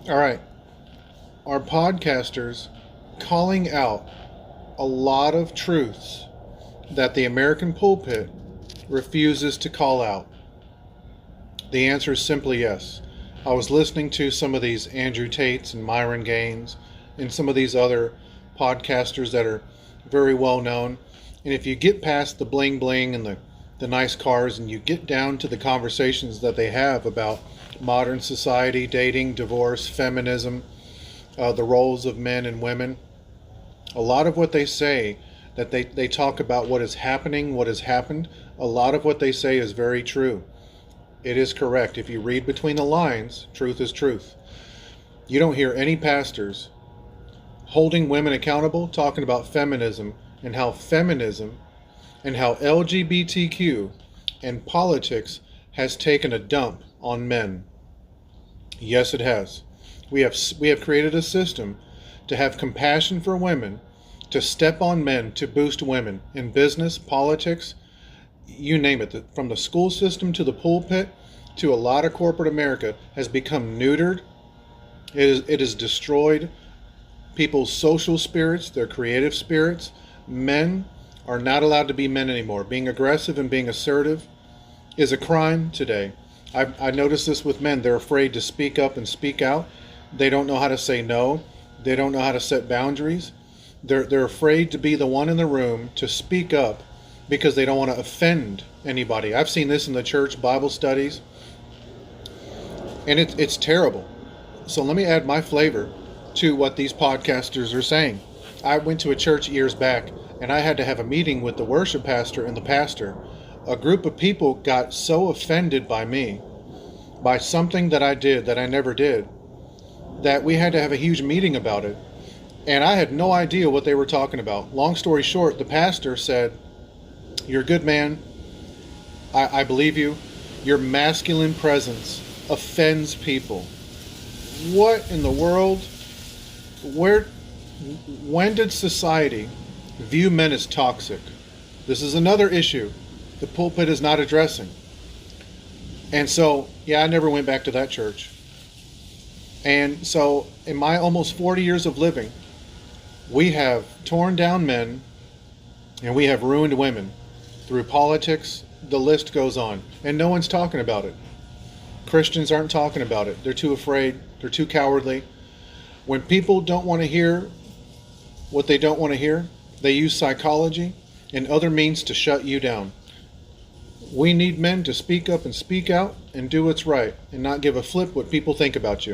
All right. Are podcasters calling out a lot of truths that the American pulpit refuses to call out? The answer is simply yes. I was listening to some of these Andrew Tates and Myron Gaines and some of these other podcasters that are very well known. And if you get past the bling bling and the nice cars and you get down to the conversations that they have about modern society, dating, divorce, feminism, the roles of men and women, a lot of what they say, that they talk about what is happening, what has happened, a lot of what they say is very true. It is correct. If you read between the lines, truth is truth. You don't hear any pastors holding women accountable, talking about feminism and how LGBTQ and politics has taken a dump on men. Yes, it has. We have created a system to have compassion for women, to step on men, to boost women in business, politics, you name it. From the school system to the pulpit to a lot of corporate America has become neutered. It has destroyed people's social spirits, their creative spirits. Men are not allowed to be men anymore. Being aggressive and being assertive is a crime today. I noticed this with men. They're afraid to speak up and speak out. They don't know how to say no. They don't know how to set boundaries. They're afraid to be the one in the room to speak up because they don't want to offend anybody. I've seen this in the church Bible studies, and it's terrible. So let me add my flavor to what these podcasters are saying. I went to a church years back, and I had to have a meeting with the worship pastor and the pastor. A group of people got so offended by me, by something that I did that I never did, that we had to have a huge meeting about it. And I had no idea what they were talking about. Long story short, the pastor said, "You're a good man. I believe you. Your masculine presence offends people." What in the world? When did society view men as toxic? This is another issue the pulpit is not addressing. And so, yeah, I never went back to that church. And so, in my almost 40 years of living, we have torn down men and we have ruined women through politics. The list goes on. And no one's talking about it. Christians aren't talking about it. They're too afraid. They're too cowardly. When people don't want to hear what they don't want to hear, they use psychology and other means to shut you down. We need men to speak up and speak out and do what's right and not give a flip what people think about you.